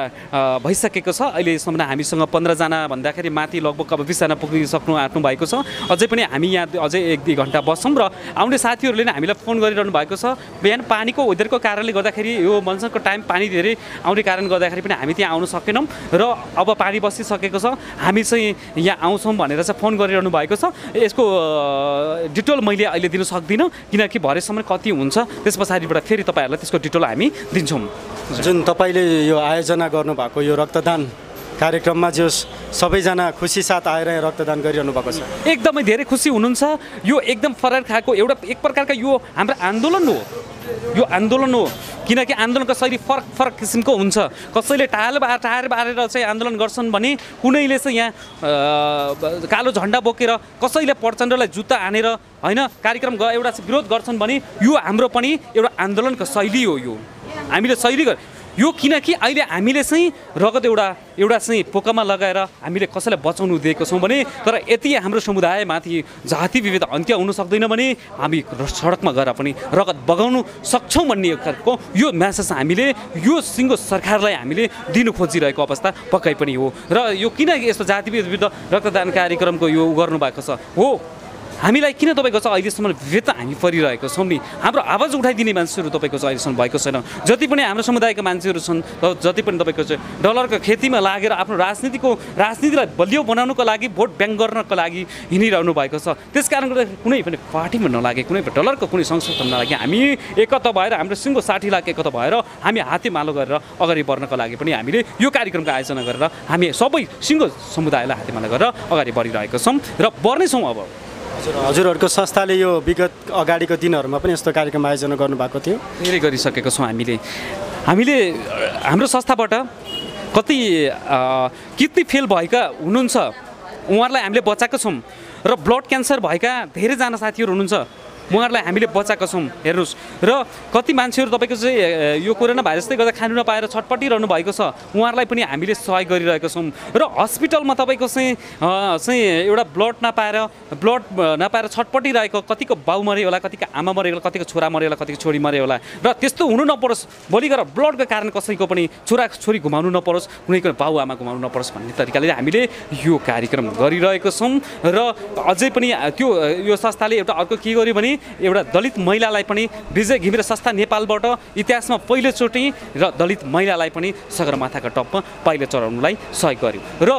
भइसकेको छ। अहिलेसम्म हामीसँग 15 जना भन्दाखेरि माथि लगभग अब 20 जना पुगिसक्नु आँट्नु भएको छ। अझै पनि हामी यहाँ अझै 1-2 घन्टा बस्छौँ र आउने साथीहरूले नै हामीलाई फोन गरिरहनु भएको छ। बिहान पानीको वेदरको कारणले गर्दाखेरि यो मनसनको टाइम पानी धेरै आउने कारणले गर्दाखेरि पनि हामी त्यहाँ आउन सकेनौँ र अब पानी बसिसकेको छ, हामी चाहिँ यहाँ आउँछौँ भनेर चाहिँ फोन गरिरहनु भएको छ। यसको डिटेल मैले अहिले दिन सक्दिनँ किनकि भरेसम्म कति हुन्छ त्यस पछाडिबाट फेरि तपाईँहरूलाई त्यसको डिटेल हामी दिन्छौँ। जुन तपाईँले यो आयोजना गर्नुभएको यो रक्तदान कार्यक्रममा जो सबैजना खुसी साथ आएर रक्तदान गरिरहनु भएको छ, एकदमै धेरै खुसी हुनुहुन्छ। यो एकदम फरक खालको एउटा एक प्रकारका यो हाम्रो आन्दोलन हो, यो आन्दोलन हो किनकि आन्दोलनको शैली फरक किसिमको हुन्छ। कसैले टायर बारेर चाहिँ आन्दोलन गर्छन् भने कुनैले चाहिँ यहाँ कालो झन्डा बोकेर कसैले प्रचण्डलाई जुत्ता हानेर होइन कार्यक्रम एउटा विरोध गर्छन् भने यो हाम्रो पनि एउटा आन्दोलनको शैली हो। यो हामीले शैली यो किनकि अहिले हामीले चाहिँ रगत एउटा चाहिँ पोकामा लगाएर हामीले कसैलाई बचाउनु दिएको छौँ भने तर यति हाम्रो समुदायमाथि जाति विभेद अन्त्य हुन सक्दैन भने हामी सडकमा गएर पनि रगत बगाउनु सक्छौँ भन्ने यो म्यासेज हामीले यो सिङ्गो सरकारलाई हामीले दिनु खोजिरहेको अवस्था पक्कै पनि हो। र यो किन यस्तो जाति विरुद्ध रक्तदान कार्यक्रमको यो गर्नुभएको छ हो हामीलाई किन तपाईँको चाहिँ अहिलेसम्म विभेदता हामी परिरहेको छौँ नि हाम्रो आवाज उठाइदिने मान्छेहरू तपाईँको चाहिँ अहिलेसम्म भएको छैन जति पनि हाम्रो समुदायका मान्छेहरू छन् जति पनि तपाईँको चाहिँ डलरको खेतीमा लागेर आफ्नो राजनीतिलाई बलियो बनाउनुको लागि भोट ब्याङ्क गर्नको लागि हिँडिरहनु भएको छ त्यस कारणले गर्दा कुनै पनि पार्टीमा नलागे कुनै पनि डलरको कुनै संस्थामा नलागे हामी एकता भएर हाम्रो सिङ्गो 60 लाख एकता भएर हामी हातेमालो गरेर अगाडि बढ्नको लागि पनि हामीले यो कार्यक्रमको आयोजना गरेर हामी सबै सिङ्गो समुदायलाई हातेमालो गरेर अगाडि बढिरहेको छौँ र बढ्नेछौँ अब हजुरहरूको संस्थाले यो विगत अगाडिको दिनहरूमा पनि यस्तो कार्यक्रम आयोजना गर्नुभएको थियो धेरै गरिसकेको छौँ हामीले हाम्रो संस्थाबाट कति किडनी फेल भएका हुनुहुन्छ उहाँहरूलाई हामीले बचाएको छौँ र ब्लड क्यान्सर भएका धेरैजना साथीहरू हुनुहुन्छ उहाँहरूलाई हामीले बचाएको छौँ हेर्नुहोस् र कति मान्छेहरू तपाईँको चाहिँ यो कोरोना भाइरसले गर्दा खानु नपाएर छटपटिरहनु भएको छ उहाँहरूलाई पनि हामीले सहयोग गरिरहेको छौँ र हस्पिटलमा तपाईँको चाहिँ एउटा ब्लड नपाएर छटपटिरहेको कतिको बाउ मऱ्यो होला कतिको आमा मऱ्यो होला कतिको छोरा मऱ्यो होला कतिको छोरी मऱ्यो होला र त्यस्तो हुनु नपरोस् भोलि गएर ब्लडको कारण कसैको पनि छोरा छोरी गुमाउनु नपरोस् कुनैको बाउ आमा गुमाउनु नपरोस् भन्ने तरिकाले हामीले यो कार्यक्रम गरिरहेको छौँ र अझै पनि यो संस्थाले एउटा अर्को के गर्यो भने एउटा दलित महिलालाई पनि विजय घिमिरे संस्था नेपालबाट इतिहासमा पहिलोचोटि र दलित महिलालाई पनि सगरमाथाका टपमा पाइला चढाउनुलाई सहयोग गर्यो र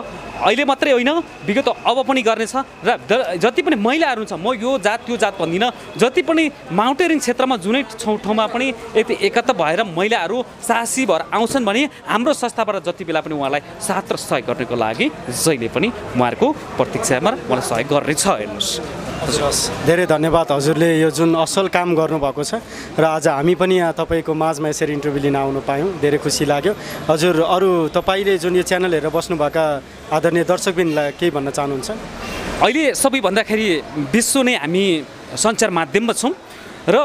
अहिले मात्रै होइन विगत अब पनि गर्नेछ र जति पनि महिलाहरू हुन्छ म यो जात त्यो जात भन्दिनँ जति पनि माउन्टेरिङ क्षेत्रमा जुनै ठाउँमा पनि यति एकता भएर महिलाहरू साहसी भएर आउँछन् भने हाम्रो संस्थाबाट जति बेला पनि उहाँलाई साथ र सहयोग गर्नको लागि जहिले पनि उहाँहरूको प्रतीक्षामा उहाँलाई सहयोग गर्नेछ हेर्नुहोस् धेरै धन्यवाद हजुरले यो जुन असल काम गर्नुभएको छ र आज हामी पनि यहाँ तपाईँको माझमा यसरी इन्टरभ्यू लिन आउनु पायौँ धेरै खुसी लाग्यो हजुर अरू तपाईँले जुन यो च्यानल हेरेर बस्नुभएका आदरणीय दर्शकबिनलाई केही भन्न चाहनुहुन्छ अहिले सबै भन्दाखेरि विश्व नै हामी सञ्चार माध्यममा छौँ र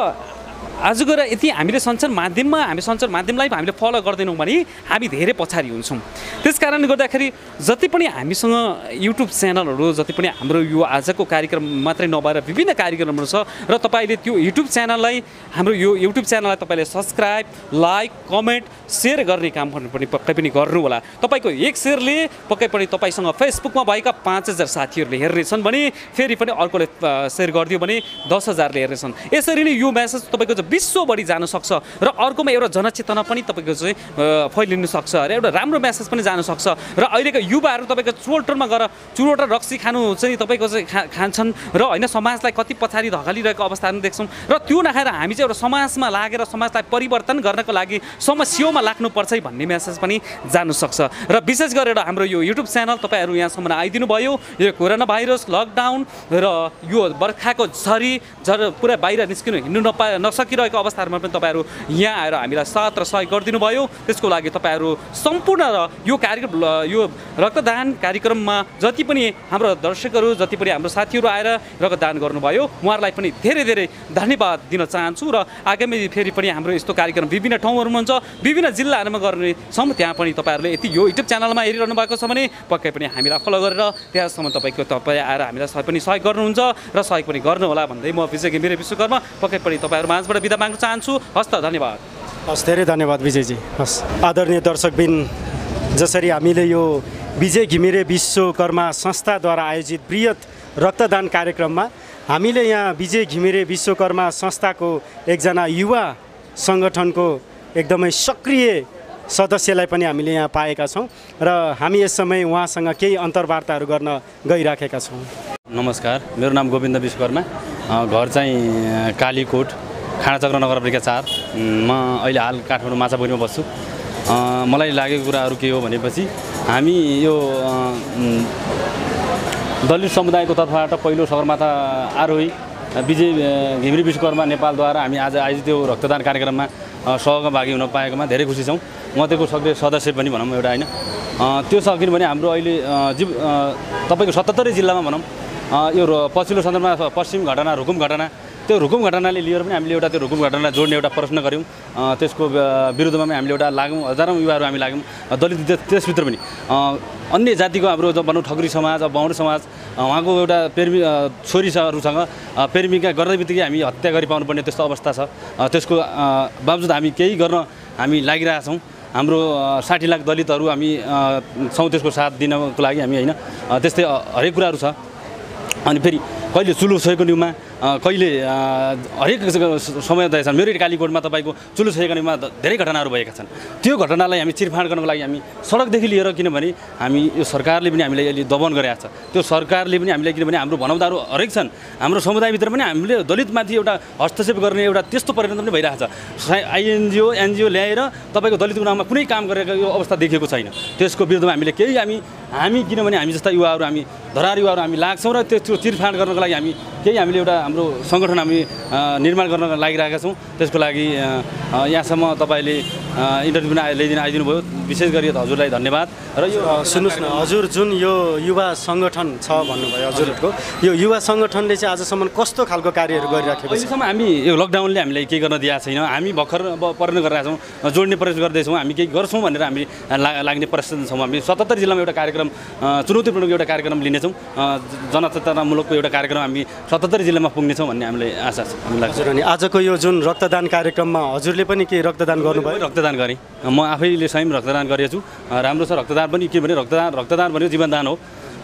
आज गएर यति हामीले सञ्चार माध्यमलाई हामीले फलो गर्दैनौँ भने हामी धेरै पछाडि हुन्छौँ त्यस कारणले गर्दाखेरि जति पनि हामीसँग युट्युब च्यानलहरू जति पनि हाम्रो यो आजको कार्यक्रम मात्रै नभएर विभिन्न कार्यक्रमहरू छ र तपाईँले त्यो युट्युब च्यानललाई हाम्रो यो युट्युब च्यानललाई तपाईँले सब्सक्राइब लाइक कमेन्ट सेयर गर्ने काम पनि पक्कै पनि गर्नु होला तपाईँको एक सेयरले पक्कै पनि तपाईँसँग फेसबुकमा भएका 5000 साथीहरूले हेर्नेछन् भने फेरि पनि अर्कोले सेयर गरिदियो भने 10,000ले हेर्नेछन् यसरी नै यो मेसेज तपाईँको विश्वभरि जान सक्छ र अर्कोमा एउटा जनचेतना पनि तपाईँको चाहिँ फैलिन सक्छ र एउटा राम्रो मेसेज पनि जान सक्छ र अहिलेको युवाहरू तपाईँको चुरोटरमा गएर चुरोट र रक्सी खानु चाहिँ तपाईँको चाहिँ खान्छन् र होइन समाजलाई कति पछाडि धकालिरहेको अवस्थाहरू देख्छौँ र त्यो नखाएर हामी चाहिँ एउटा समाजमा लागेर समाजलाई परिवर्तन गर्नको लागि समस्यामा लाग्नुपर्छ भन्ने मेसेज पनि जानु सक्छ र विशेष गरेर हाम्रो यो युट्युब च्यानल तपाईँहरू यहाँसम्म आइदिनु भयो यो कोरोना भाइरस लकडाउन र यो बर्खाको झरी पुरा बाहिर निस्किनु हिँड्नु नसकिरहेको अवस्थाहरूमा पनि तपाईँहरू यहाँ आएर हामीलाई साथ र सहयोग गरिदिनु भयो त्यसको लागि तपाईँहरू सम्पूर्ण र यो कार्यक्रम यो रक्तदान कार्यक्रममा जति पनि हाम्रो दर्शकहरू जति पनि हाम्रो साथीहरू आएर रक्तदान गर्नुभयो उहाँहरूलाई पनि धेरै धेरै धन्यवाद दिन चाहन्छु र आगामी फेरि पनि हाम्रो यस्तो कार्यक्रम विभिन्न ठाउँहरूमा हुन्छ विभिन्न जिल्लाहरूमा गर्नेछौँ त्यहाँ पनि तपाईँहरूले यति यो युट्युब च्यानलमा हेरिरहनु भएको छ भने पक्कै पनि हामीलाई फलो गरेर त्यहाँसम्म तपाईँ आएर हामीलाई पनि सहयोग गर्नुहुन्छ र सहयोग पनि गर्नुहोला भन्दै म विजय घिमिरे विश्वकर्मा पक्कै पनि तपाईँहरू माझबाट बिदा माग्न चाहन्छु हस् त धन्यवाद हस् धेरै धन्यवाद विजयजी हस् आदरणीय दर्शकबिन जसरी हामीले यो विजय घिमिरे विश्वकर्मा संस्थाद्वारा आयोजित बृहत रक्तदान कार्यक्रममा हामीले यहाँ विजय घिमिरे विश्वकर्मा संस्थाको एकजना युवा सङ्गठनको एकदमै सक्रिय सदस्यलाई पनि हामीले यहाँ पाएका छौँ र हामी यस समय उहाँसँग केही अन्तर्वार्ताहरू गर्न गइराखेका छौँ। नमस्कार, मेरो नाम गोविन्द विश्वकर्मा, घर चाहिँ कालीकोट खानाचक्र नगरपालिका 4। म अहिले हाल काठमाडौँ माछापुरीमा बस्छु। मलाई लागेको कुराहरू के हो भनेपछि हामी यो दलित समुदायको तर्फबाट पहिलो सगरमाथा आरोही विजय घिमिरे विश्वकर्मा नेपालद्वारा हामी आज आयोजित यो रक्तदान कार्यक्रममा सहभागी हुन पाएकोमा धेरै खुसी छौँ। म त्यसको सक्रिय सदस्य पनि भनौँ एउटा होइन त्यो सकिन भने हाम्रो अहिले तपाईँको 77 जिल्लामा भनौँ यो पछिल्लो सन्दर्भमा पश्चिम घटना रुकुम घटना त्यो रुकुम घटनाले लिएर पनि हामीले एउटा त्यो रुकुम घटनालाई जोड्ने एउटा प्रश्न गऱ्यौँ। त्यसको विरुद्धमा पनि हामीले एउटा लाग्यौँ, हजारौँ युवाहरू हामी लाग्यौँ। दलित त्यसभित्र पनि अन्य जातिको हाम्रो भनौँ ठकुरी समाज बाहुन समाज उहाँको एउटा छोरीहरूसँग प्रेमिका गर्दै बित्तिकै हामी हत्या गरिपाउनुपर्ने त्यस्तो अवस्था छ। त्यसको बावजुद हामी केही गर्न हामी लागिरहेछौँ। हाम्रो 60 लाख दलितहरू हामी छौँ त्यसको साथ दिनको लागि हामी होइन त्यस्तै हरेक कुराहरू छ। अनि फेरि कहिले चुलो छोएको न्युमा कहिले हरेक समय छन्। मेरो कालीकोटमा तपाईँको चुलो छोएको न्युमा धेरै घटनाहरू भएका छन्। त्यो घटनालाई हामी चिरफाड गर्नको लागि हामी सडकदेखि लिएर किनभने हामी यो सरकारले पनि हामीलाई अहिले दमन गरेको छ। त्यो सरकारले पनि हामीलाई किनभने हाम्रो भनाउँदाहरू हरेक छन्। हाम्रो समुदायभित्र पनि हामीले दलितमाथि एउटा हस्तक्षेप गर्ने एउटा त्यस्तो परिणाम पनि भइरहेछ। एनजिओ ल्याएर तपाईँको दलितको नाममा कुनै काम गरेको यो अवस्था देखिएको छैन। त्यसको विरुद्धमा हामीले केही हामी किनभने हामी जस्ता युवाहरू हामी धरार युवाहरू हामी लाग्छौँ र त्यो चिरफाड गर्नको लागि हामीले एउटा हाम्रो सङ्गठन हामी निर्माण गर्न लागिरहेका छौँ। त्यसको लागि यहाँसम्म तपाईँले इन्टरभ्यू पनि ल्याइदिनु भयो। विशेष गरी हजुरलाई धन्यवाद। र यो सुन्नुहोस् न, हजुर जुन यो युवा सङ्गठन छ भन्नुभयो हजुरहरूको, यो युवा सङ्गठनले चाहिँ आजसम्म कस्तो खालको कार्यहरू गरिराखेको छ? अहिलेसम्म हामी यो लकडाउनले हामीलाई केही गर्न दिएको छैन। हामी भर्खर प्रयत्न गरिरहेका छौँ, जोड्ने प्रयास गर्दैछौँ। हामी केही गर्छौँ भनेर हामी लाग्ने प्रयत्न छौँ। हामी 77 जिल्लामा एउटा कार्यक्रम चुनौतीपूर्ण एउटा कार्यक्रम लिनेछौँ। जनचेतनामूलकको एउटा कार्यक्रम हामी 77 जिल्लामा पुग्नेछौँ भन्ने हामीलाई आशा छ। हजुर, अनि आजको यो जुन रक्तदान कार्यक्रममा हजुरले पनि केही रक्तदान गर्नुभयो? रक्तदान गरेँ, म आफैले स्वयं रक्तदान गरेको छु। राम्रो छ रक्तदान पनि, किनभने रक्तदान भनेको जीवनदान हो।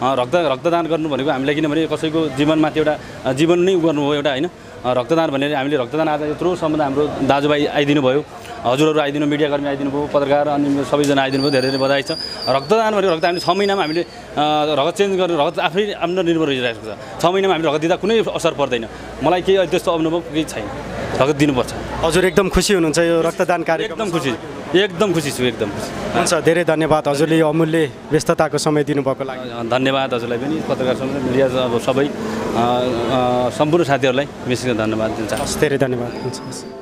रक्तदान गर्नु भनेको हामीलाई किनभने कसैको जीवनमाथि एउटा जीवन नै गर्नु हो एउटा होइन। रक्तदान भनेर हामीले रक्तदान आज यत्रो सम्बन्ध हाम्रो दाजुभाइ आइदिनु भयो, हजुरहरू आइदिनु, मिडियाकर्मी आइदिनु भयो, पत्रकार अनि सबैजना आइदिनु भयो। धेरै धेरै बधाई छ। रक्तदान भनेको रक्त हामीले 6 महिनामा हामीले रगत चेन्ज गर्ने रगत आफै आत्मनिर्भर रहिरहेको छ। 6 महिनामा हामीले रगत दिँदा कुनै असर पर्दैन। मलाई केही त्यस्तो अनुभव केही छैन। रगत दिनुपर्छ। हजुर एकदम खुसी हुनुहुन्छ यो रक्तदान कार्यक्रम? एकदम खुसी छु, एकदम खुसी। हुन्छ, धेरै धन्यवाद हजुरले यो अमूल्य व्यस्तताको समय दिनुभएको लागि। धन्यवाद हजुरलाई पनि, पत्रकार समाज, मिडिया अब सबै सम्पूर्ण साथीहरूलाई विशेष धन्यवाद दिन्छ। धेरै धन्यवाद। हुन्छ।